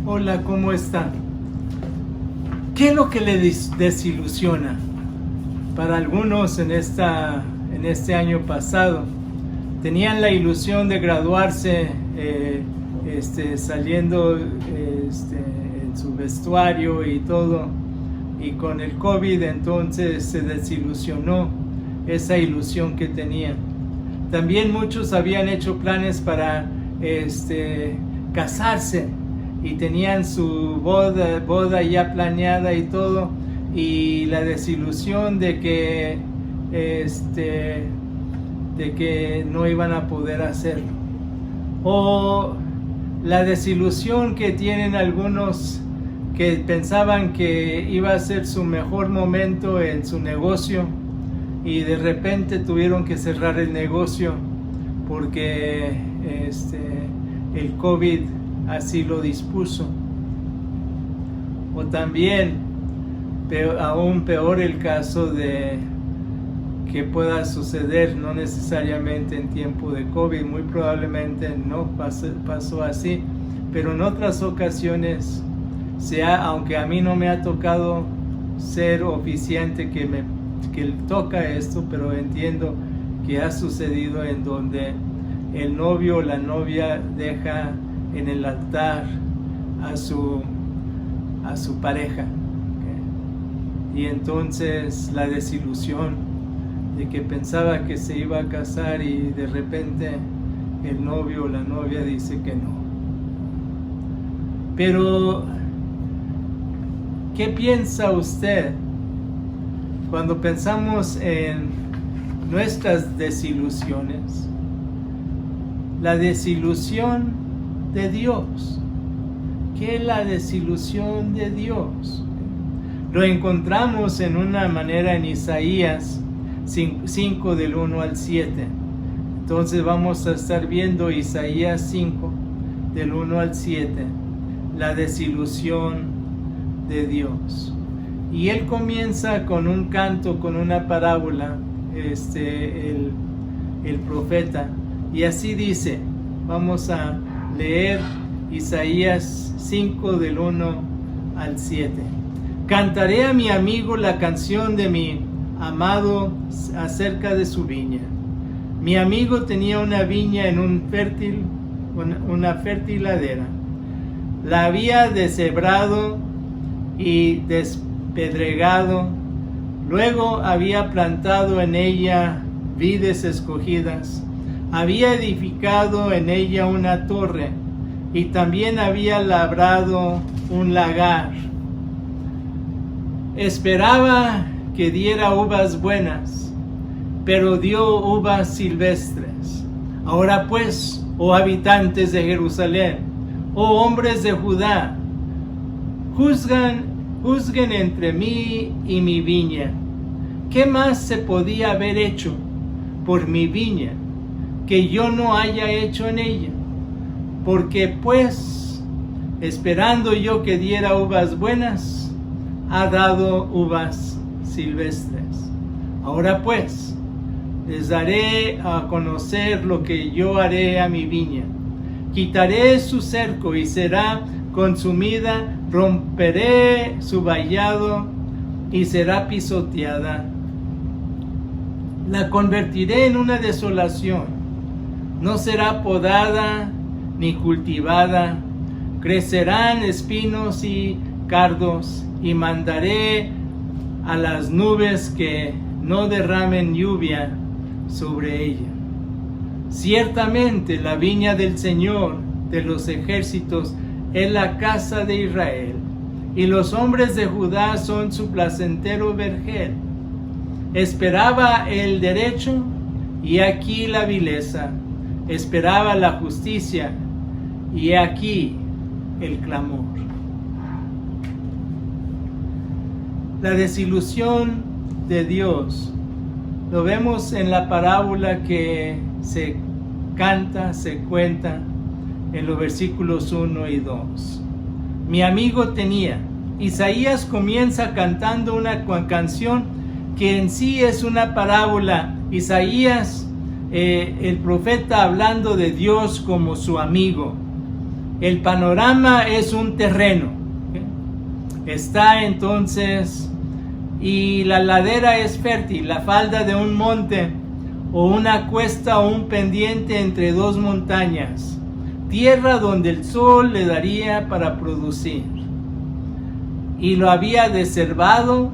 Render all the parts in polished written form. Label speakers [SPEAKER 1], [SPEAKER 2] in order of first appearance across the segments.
[SPEAKER 1] Hola, ¿cómo están? ¿Qué es lo que le desilusiona? Para algunos en este año pasado tenían la ilusión de graduarse saliendo en su vestuario y todo, y con el COVID entonces se desilusionó esa ilusión que tenían. También muchos habían hecho planes para casarse y tenían su boda ya planeada y todo, y la desilusión de que no iban a poder hacerlo, o la desilusión que tienen algunos que pensaban que iba a ser su mejor momento en su negocio y de repente tuvieron que cerrar el negocio porque el COVID así lo dispuso. O también, aún peor, el caso de que pueda suceder, no necesariamente en tiempo de COVID, muy probablemente no pasó así, pero en otras ocasiones, aunque a mí no me ha tocado ser oficiante que toca esto, pero entiendo que ha sucedido en donde el novio o la novia deja en el altar a su pareja, ¿okay? Y entonces la desilusión de que pensaba que se iba a casar y de repente el novio o la novia dice que no. Pero ¿qué piensa usted cuando pensamos en nuestras desilusiones? La desilusión de Dios. ¿Qué es la desilusión de Dios? Lo encontramos en una manera en Isaías 5 del 1 al 7. Entonces vamos a estar viendo Isaías 5 del 1 al 7, la desilusión de Dios. Y él comienza con un canto, con una parábola, el profeta, y así dice. Vamos a leer Isaías 5 del 1 al 7. Cantaré a mi amigo la canción de mi amado acerca de su viña. Mi amigo tenía una viña en una fértil ladera. La había deshebrado y despedregado. Luego había plantado en ella vides escogidas. Había edificado en ella una torre y también había labrado un lagar. Esperaba que diera uvas buenas, pero dio uvas silvestres. Ahora pues, oh habitantes de Jerusalén, oh hombres de Judá, juzguen entre mí y mi viña. ¿Qué más se podía haber hecho por mi viña que yo no haya hecho en ella? Porque pues, esperando yo que diera uvas buenas, ha dado uvas silvestres. Ahora pues, les daré a conocer lo que yo haré a mi viña. Quitaré su cerco y será consumida, romperé su vallado y será pisoteada. La convertiré en una desolación, no será podada ni cultivada, crecerán espinos y cardos, y mandaré a las nubes que no derramen lluvia sobre ella. Ciertamente la viña del Señor de los ejércitos es la casa de Israel, y los hombres de Judá son su placentero vergel. Esperaba el derecho, y aquí la vileza. Esperaba la justicia, y aquí el clamor. La desilusión de Dios lo vemos en la parábola que se canta, se cuenta en los versículos 1 y 2. Mi amigo tenía. Isaías comienza cantando una canción que en sí es una parábola. Isaías, el profeta, hablando de Dios como su amigo. El panorama es un terreno. Está entonces, y la ladera es fértil, la falda de un monte o una cuesta o un pendiente entre dos montañas, tierra donde el sol le daría para producir. Y lo había deshervado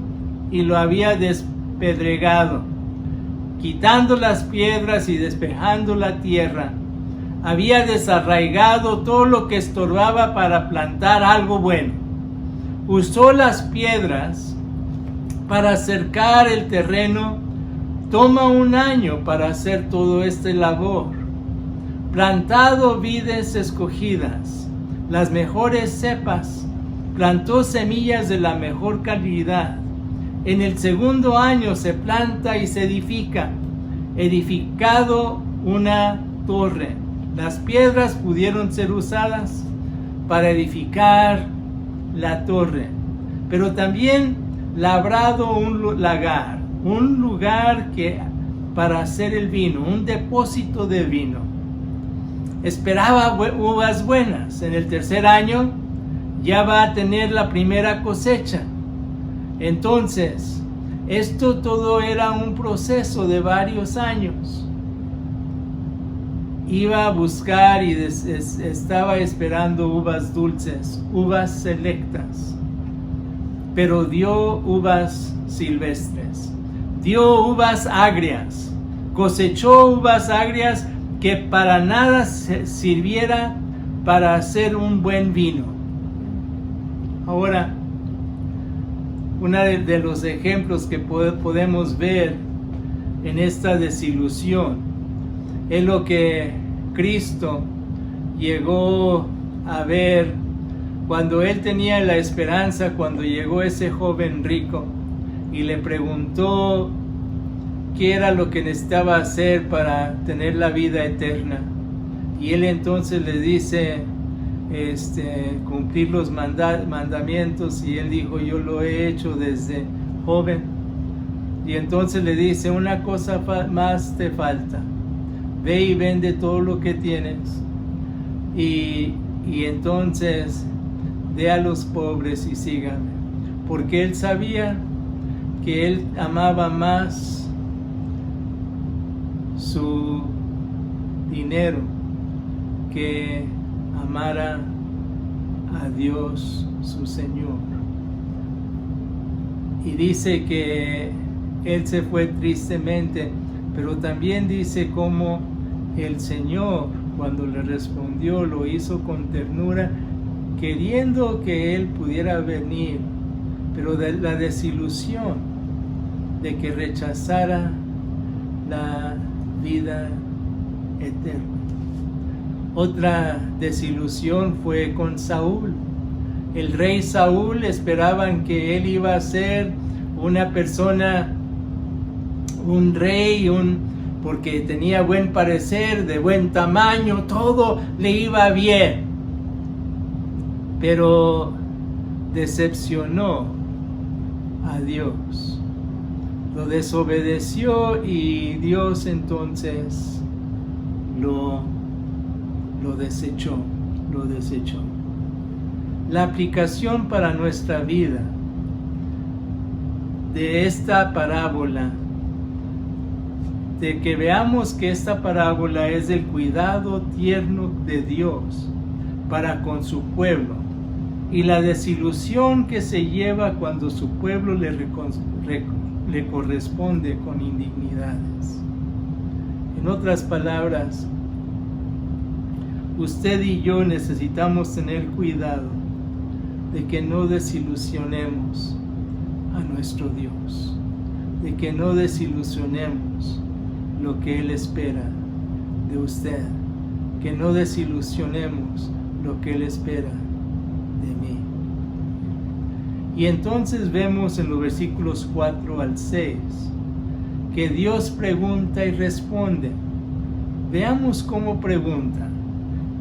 [SPEAKER 1] y lo había despedregado, quitando las piedras y despejando la tierra. Había desarraigado todo lo que estorbaba para plantar algo bueno. Usó las piedras para cercar el terreno. Toma un año para hacer todo este labor. Plantado vides escogidas, las mejores cepas, plantó semillas de la mejor calidad. En el segundo año se planta y se edifica, edificado una torre. Las piedras pudieron ser usadas para edificar la torre, pero también labrado un lagar, un lugar que para hacer el vino, un depósito de vino. Esperaba uvas buenas. En el tercer año ya va a tener la primera cosecha. Entonces, esto todo era un proceso de varios años. Iba a buscar y estaba esperando uvas dulces, uvas selectas, pero dio uvas silvestres, dio uvas agrias, cosechó uvas agrias que para nada sirviera para hacer un buen vino. Ahora, uno de los ejemplos que podemos ver en esta desilusión es lo que Cristo llegó a ver cuando él tenía la esperanza, cuando llegó ese joven rico y le preguntó qué era lo que necesitaba hacer para tener la vida eterna. Y él entonces le dice, cumplir los mandamientos, y él dijo, yo lo he hecho desde joven. Y entonces le dice, una cosa más te falta, ve y vende todo lo que tienes y entonces dé a los pobres y sígame, porque él sabía que él amaba más su dinero que amara a Dios su Señor. Y dice que él se fue tristemente, pero también dice cómo el Señor, cuando le respondió, lo hizo con ternura, queriendo que él pudiera venir, pero de la desilusión de que rechazara la vida eterna. Otra desilusión fue con Saúl. El rey Saúl esperaban que él iba a ser una persona, un rey, porque tenía buen parecer, de buen tamaño, todo le iba bien. Pero decepcionó a Dios. Lo desobedeció y Dios entonces lo desechó. La aplicación para nuestra vida de esta parábola, de que veamos que esta parábola es del cuidado tierno de Dios para con su pueblo y la desilusión que se lleva cuando su pueblo le corresponde con indignidades. En otras palabras, usted y yo necesitamos tener cuidado de que no desilusionemos a nuestro Dios, de que no desilusionemos lo que Él espera de usted, que no desilusionemos lo que Él espera de mí. Y entonces vemos en los versículos 4 al 6 que Dios pregunta y responde. Veamos cómo pregunta.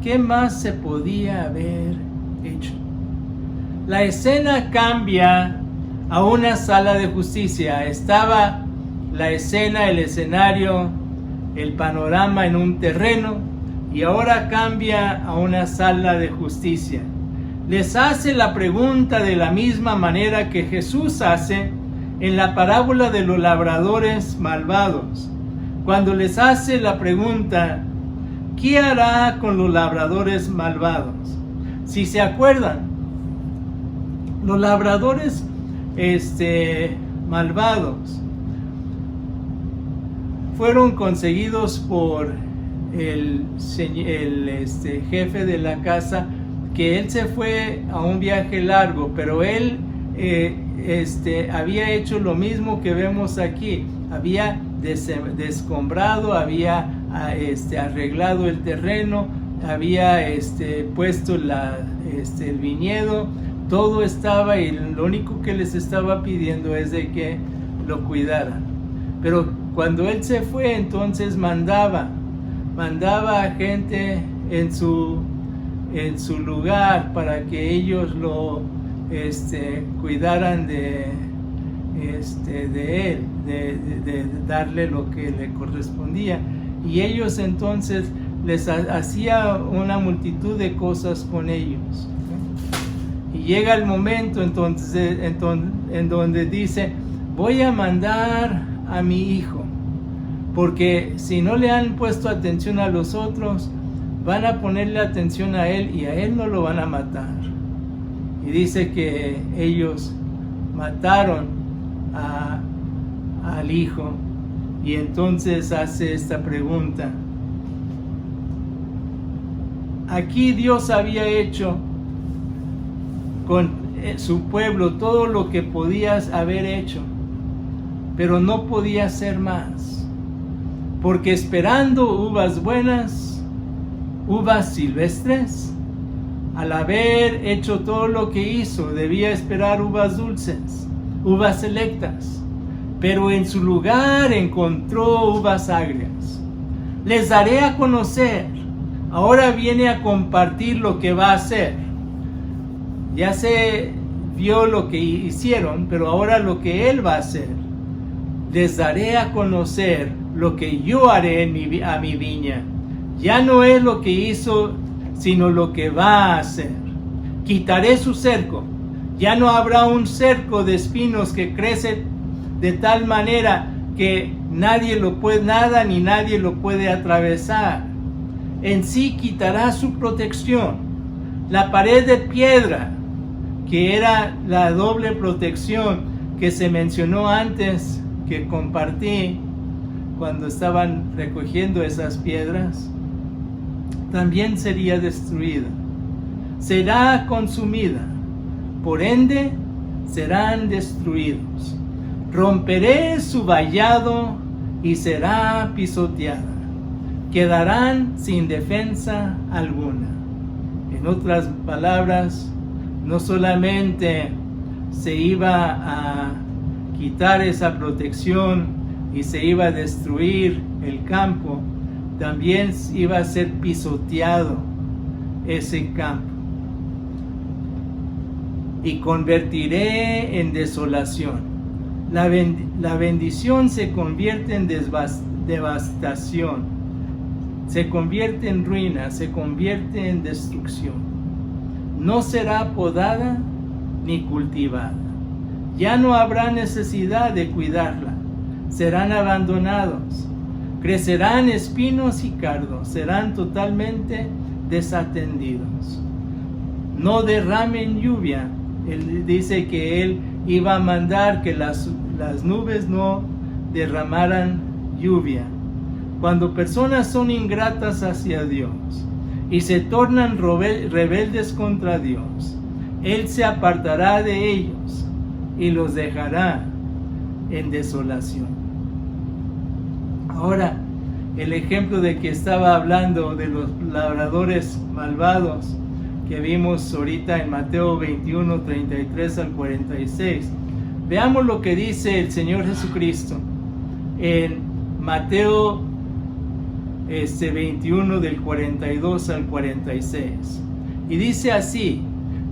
[SPEAKER 1] ¿Qué más se podía haber hecho? La escena cambia a una sala de justicia. Estaba la escena, el escenario, el panorama en un terreno, y ahora cambia a una sala de justicia. Les hace la pregunta de la misma manera que Jesús hace en la parábola de los labradores malvados, cuando les hace la pregunta: ¿qué hará con los labradores malvados? Si se acuerdan, los labradores malvados fueron conseguidos por el jefe de la casa, que él se fue a un viaje largo, pero él había hecho lo mismo que vemos aquí. Había descombrado, había arreglado el terreno, había puesto el viñedo, todo estaba, y lo único que les estaba pidiendo es de que lo cuidaran. Pero cuando él se fue, entonces mandaba a gente en su lugar para que ellos lo cuidaran de él, de darle lo que le correspondía, y ellos entonces les hacía una multitud de cosas con ellos. Y llega el momento entonces en donde dice: voy a mandar a mi hijo, porque si no le han puesto atención a los otros, van a ponerle atención a él, y a él no lo van a matar. Y dice que ellos mataron al hijo, y entonces hace esta pregunta. Aquí Dios había hecho con su pueblo todo lo que podías haber hecho, pero no podía hacer más, porque esperando uvas buenas, uvas silvestres, al haber hecho todo lo que hizo, debía esperar uvas dulces, uvas selectas, pero en su lugar encontró uvas agrias. Les daré a conocer. Ahora viene a compartir lo que va a hacer. Ya se vio lo que hicieron, pero ahora lo que él va a hacer. Les daré a conocer lo que yo haré a mi viña. Ya no es lo que hizo, sino lo que va a hacer. Quitaré su cerco. Ya no habrá un cerco de espinos que crece de tal manera que nada ni nadie lo puede atravesar. En sí quitará su protección. La pared de piedra, que era la doble protección que se mencionó antes, que compartí cuando estaban recogiendo esas piedras, también sería destruida. Será consumida. Por ende, serán destruidos. Romperé su vallado y será pisoteada. Quedarán sin defensa alguna. En otras palabras, no solamente se iba a quitar esa protección y se iba a destruir el campo, también iba a ser pisoteado ese campo. Y convertiré en desolación. La bendición se convierte en devastación, se convierte en ruina, se convierte en destrucción. No será podada ni cultivada. Ya no habrá necesidad de cuidarla. Serán abandonados. Crecerán espinos y cardos. Serán totalmente desatendidos. No derramen lluvia. Él dice que él iba a mandar que las nubes no derramaran lluvia. Cuando personas son ingratas hacia Dios y se tornan rebeldes contra Dios, Él se apartará de ellos y los dejará en desolación. Ahora, el ejemplo de que estaba hablando de los labradores malvados que vimos ahorita en Mateo 21, 33 al 46. Veamos lo que dice el Señor Jesucristo en Mateo 21 del 42 al 46. Y dice así: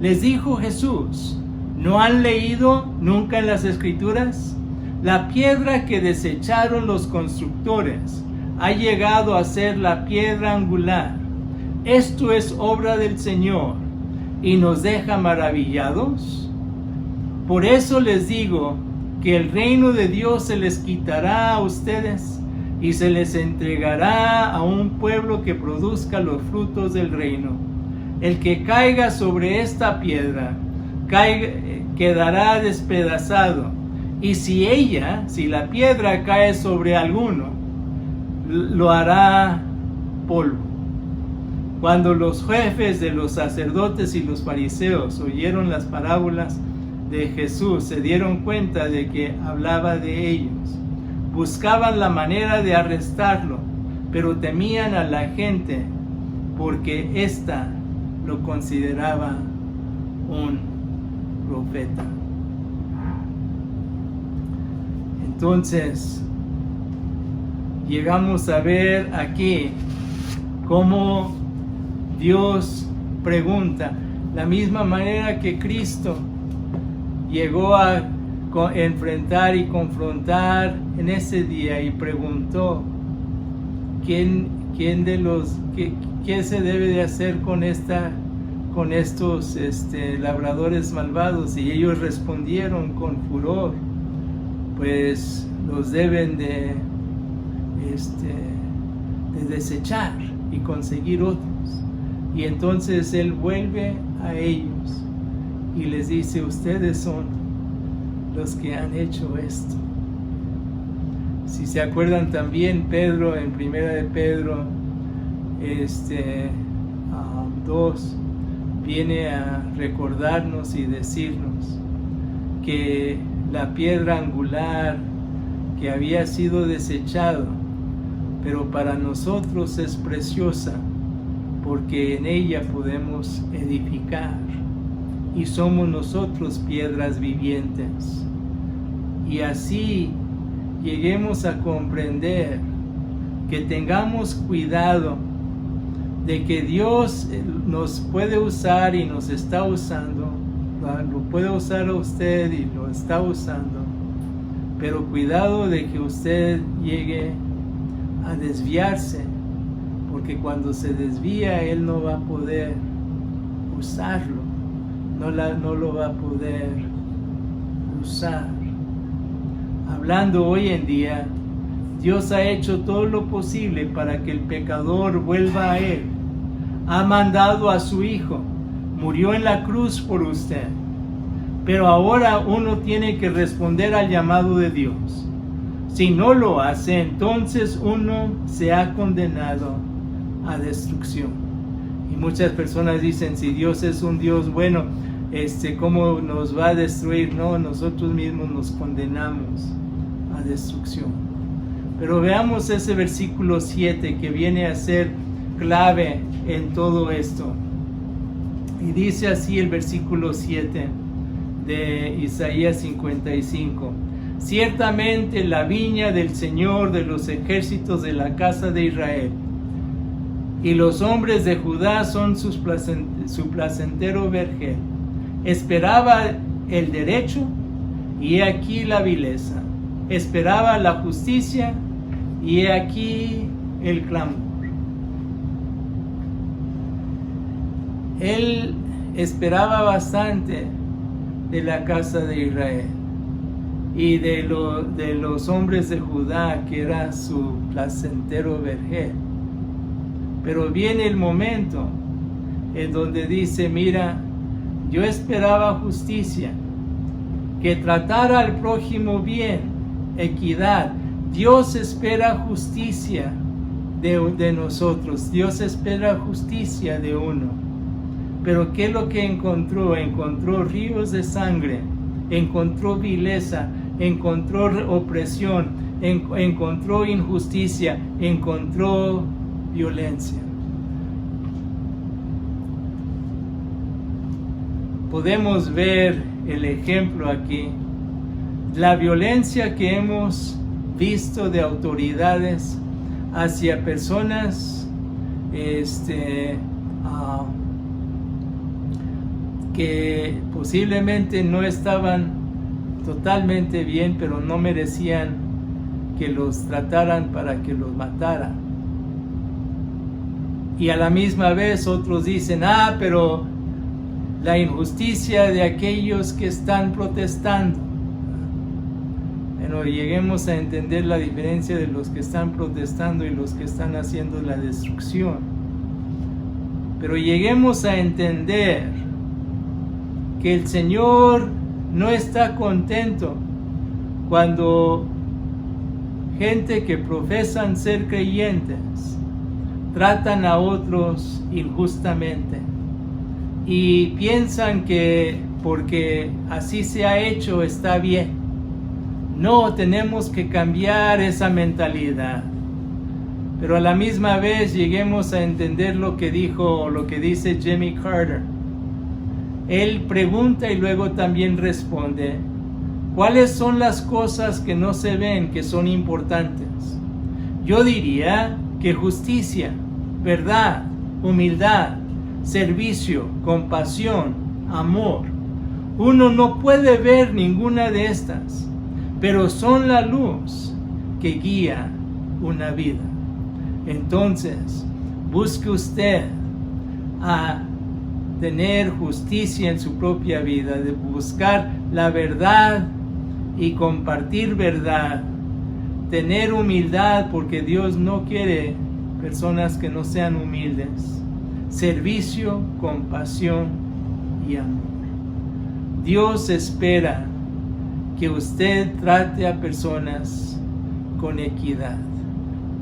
[SPEAKER 1] les dijo Jesús, ¿no han leído nunca en las Escrituras? La piedra que desecharon los constructores ha llegado a ser la piedra angular. Esto es obra del Señor y nos deja maravillados. Por eso les digo que el reino de Dios se les quitará a ustedes y se les entregará a un pueblo que produzca los frutos del reino. El que caiga sobre esta piedra quedará despedazado, y si la piedra cae sobre alguno, lo hará polvo. Cuando los jefes de los sacerdotes y los fariseos oyeron las parábolas de Jesús, se dieron cuenta de que hablaba de ellos. Buscaban la manera de arrestarlo, pero temían a la gente porque ésta lo consideraba un profeta. Entonces, llegamos a ver aquí cómo Dios pregunta, la misma manera que Cristo llegó a enfrentar y confrontar en ese día y preguntó qué se debe de hacer con estos labradores malvados, y ellos respondieron con furor, pues los deben de desechar y conseguir otros. Y entonces él vuelve a ellos y les dice, ustedes son los que han hecho esto. Si se acuerdan también, Pedro, en primera de Pedro 2, viene a recordarnos y decirnos que la piedra angular que había sido desechado, pero para nosotros es preciosa, porque en ella podemos edificar, y somos nosotros piedras vivientes. Y así lleguemos a comprender que tengamos cuidado de que Dios nos puede usar y nos está usando, lo puede usar a usted y lo está usando, pero cuidado de que usted llegue a desviarse, porque cuando se desvía Él no va a poder usarlo, no lo va a poder usar. Hablando hoy en día, Dios ha hecho todo lo posible para que el pecador vuelva a Él. Ha mandado a su Hijo, murió en la cruz por usted, pero ahora uno tiene que responder al llamado de Dios. Si no lo hace, entonces uno se ha condenado a destrucción. Y muchas personas dicen, si Dios es un Dios bueno, ¿cómo nos va a destruir? No, nosotros mismos nos condenamos a destrucción. Pero veamos ese versículo 7 que viene a ser clave en todo esto. Y dice así el versículo 7 de Isaías 55. Ciertamente la viña del Señor de los ejércitos de la casa de Israel, y los hombres de Judá son su placentero vergel. Esperaba el derecho, y he aquí la vileza. Esperaba la justicia, y he aquí el clamor. Él esperaba bastante de la casa de Israel y de los hombres de Judá, que era su placentero vergel. Pero viene el momento en donde dice, mira, yo esperaba justicia, que tratara al prójimo bien, equidad. Dios espera justicia de nosotros, Dios espera justicia de uno. Pero ¿qué es lo que encontró? Encontró ríos de sangre, encontró vileza, encontró opresión, encontró injusticia, encontró violencia. Podemos ver el ejemplo aquí, la violencia que hemos visto de autoridades hacia personas que posiblemente no estaban totalmente bien, pero no merecían que los trataran para que los mataran. Y a la misma vez otros dicen, pero la injusticia de aquellos que están protestando. Bueno, lleguemos a entender la diferencia de los que están protestando y los que están haciendo la destrucción. Pero lleguemos a entender que el Señor no está contento cuando gente que profesan ser creyentes tratan a otros injustamente y piensan que porque así se ha hecho está bien. No, tenemos que cambiar esa mentalidad. Pero a la misma vez lleguemos a entender lo que dice Jimmy Carter. Él pregunta y luego también responde, ¿cuáles son las cosas que no se ven que son importantes? Yo diría que justicia, verdad, humildad, servicio, compasión, amor. Uno no puede ver ninguna de estas, pero son la luz que guía una vida. Entonces, busque usted a tener justicia en su propia vida, de buscar la verdad y compartir verdad, tener humildad porque Dios no quiere personas que no sean humildes, servicio, compasión y amor. Dios espera que usted trate a personas con equidad.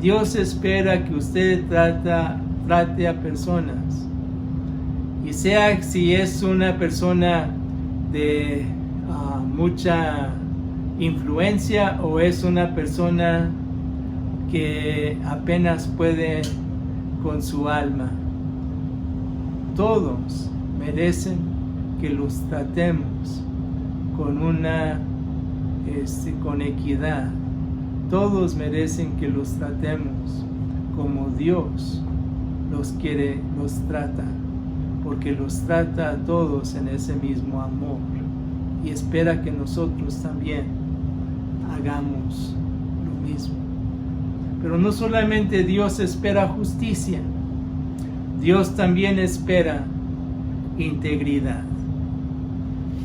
[SPEAKER 1] Dios espera que usted trate a personas. Y sea si es una persona de mucha influencia o es una persona que apenas puede con su alma. Todos merecen que los tratemos con equidad. Todos merecen que los tratemos como Dios los trata, porque los trata a todos en ese mismo amor y espera que nosotros también hagamos lo mismo. Pero no solamente Dios espera justicia, Dios también espera integridad.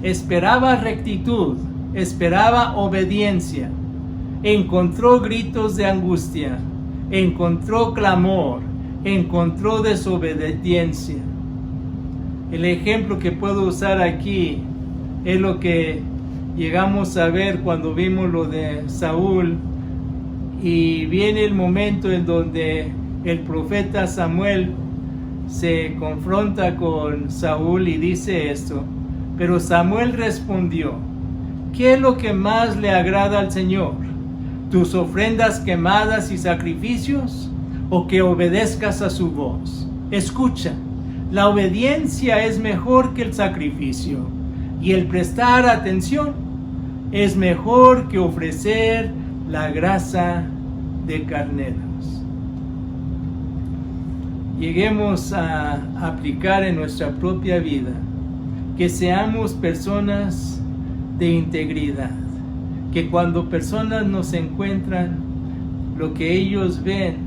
[SPEAKER 1] Esperaba rectitud, esperaba obediencia, encontró gritos de angustia, encontró clamor, encontró desobediencia. El ejemplo que puedo usar aquí es lo que llegamos a ver cuando vimos lo de Saúl, y viene el momento en donde el profeta Samuel se confronta con Saúl y dice esto: pero Samuel respondió, ¿qué es lo que más le agrada al Señor? ¿Tus ofrendas quemadas y sacrificios? ¿O que obedezcas a su voz? Escucha, la obediencia es mejor que el sacrificio, y el prestar atención es mejor que ofrecer la grasa de carneros. Lleguemos a aplicar en nuestra propia vida que seamos personas de integridad, que cuando personas nos encuentran, lo que ellos ven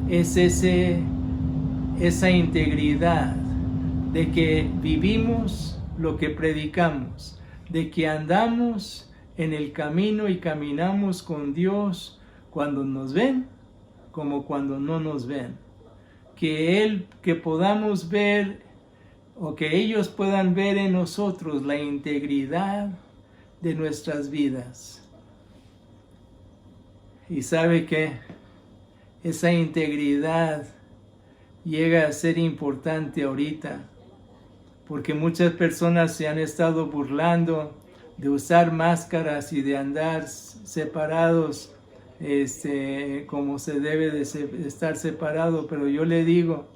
[SPEAKER 1] es esa integridad de que vivimos lo que predicamos, de que andamos en el camino y caminamos con Dios cuando nos ven como cuando no nos ven. Que podamos ver o que ellos puedan ver en nosotros la integridad de nuestras vidas. Y sabe que esa integridad llega a ser importante ahorita, porque muchas personas se han estado burlando de usar máscaras y de andar separados, como se debe de estar separado. Pero yo le digo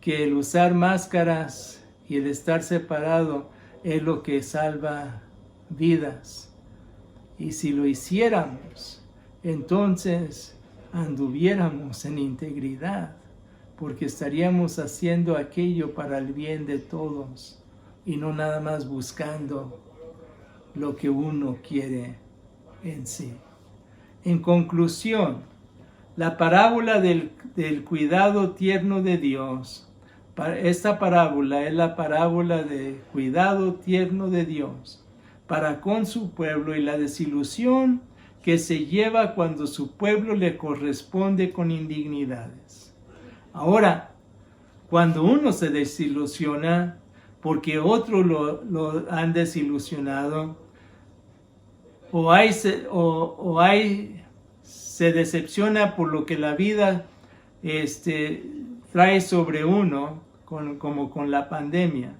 [SPEAKER 1] que el usar máscaras y el estar separado es lo que salva vidas. Y si lo hiciéramos, entonces anduviéramos en integridad, porque estaríamos haciendo aquello para el bien de todos y no nada más buscando lo que uno quiere en sí. En conclusión, La parábola del cuidado tierno de Dios. Esta parábola es la parábola de cuidado tierno de Dios para con su pueblo y la desilusión que se lleva cuando su pueblo le corresponde con indignidades. Ahora, cuando uno se desilusiona porque otros lo han desilusionado, se decepciona por lo que la vida trae sobre uno, como con la pandemia.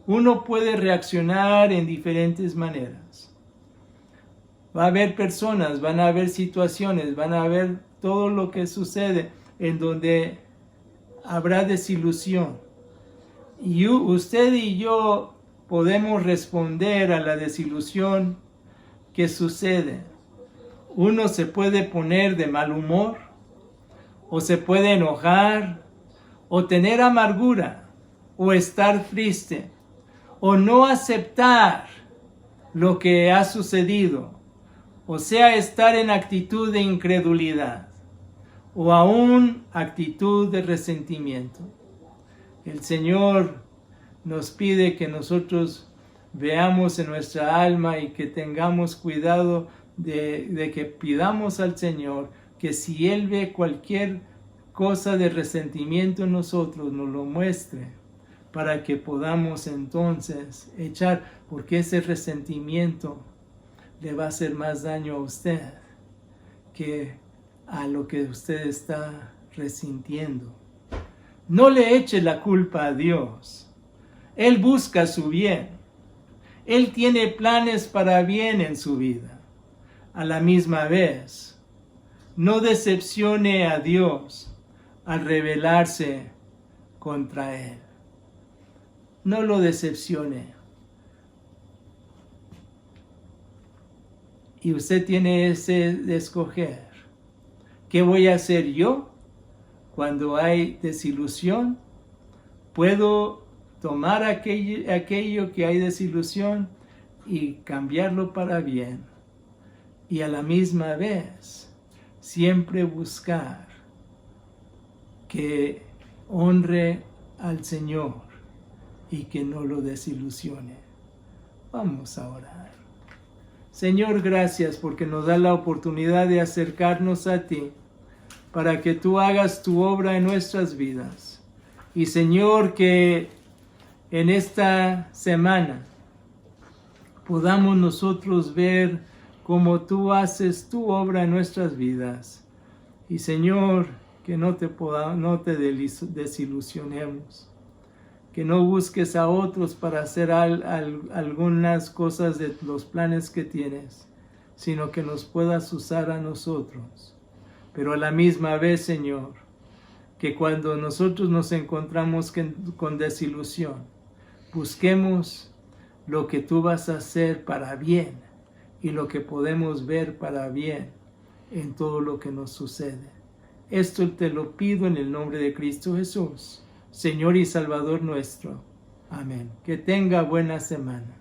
[SPEAKER 1] Uno puede reaccionar en diferentes maneras. Va a haber personas, van a haber situaciones, van a haber todo lo que sucede en donde habrá desilusión. Y usted y yo podemos responder a la desilusión que sucede. Uno se puede poner de mal humor, o se puede enojar, o tener amargura, o estar triste, o no aceptar lo que ha sucedido, o sea, estar en actitud de incredulidad, o aún actitud de resentimiento. El Señor nos pide que nosotros veamos en nuestra alma y que tengamos cuidado de que pidamos al Señor que si Él ve cualquier cosa de resentimiento en nosotros, nos lo muestre para que podamos entonces echar, porque ese resentimiento le va a hacer más daño a usted que a lo que usted está resintiendo. No le eche la culpa a Dios. Él busca su bien. Él tiene planes para bien en su vida. A la misma vez, no decepcione a Dios al rebelarse contra Él. No lo decepcione. Y usted tiene ese de escoger. ¿Qué voy a hacer yo cuando hay desilusión? Puedo tomar aquello que hay desilusión y cambiarlo para bien. Y a la misma vez, siempre buscar que honre al Señor y que no lo desilusione. Vamos a orar. Señor, gracias porque nos da la oportunidad de acercarnos a ti para que tú hagas tu obra en nuestras vidas. Y Señor, que en esta semana podamos nosotros ver cómo tú haces tu obra en nuestras vidas. Y Señor, que no te desilusionemos. Que no busques a otros para hacer algunas cosas de los planes que tienes, sino que nos puedas usar a nosotros. Pero a la misma vez, Señor, que cuando nosotros nos encontramos con desilusión, busquemos lo que tú vas a hacer para bien y lo que podemos ver para bien en todo lo que nos sucede. Esto te lo pido en el nombre de Cristo Jesús, Señor y Salvador nuestro. Amén. Que tenga buena semana.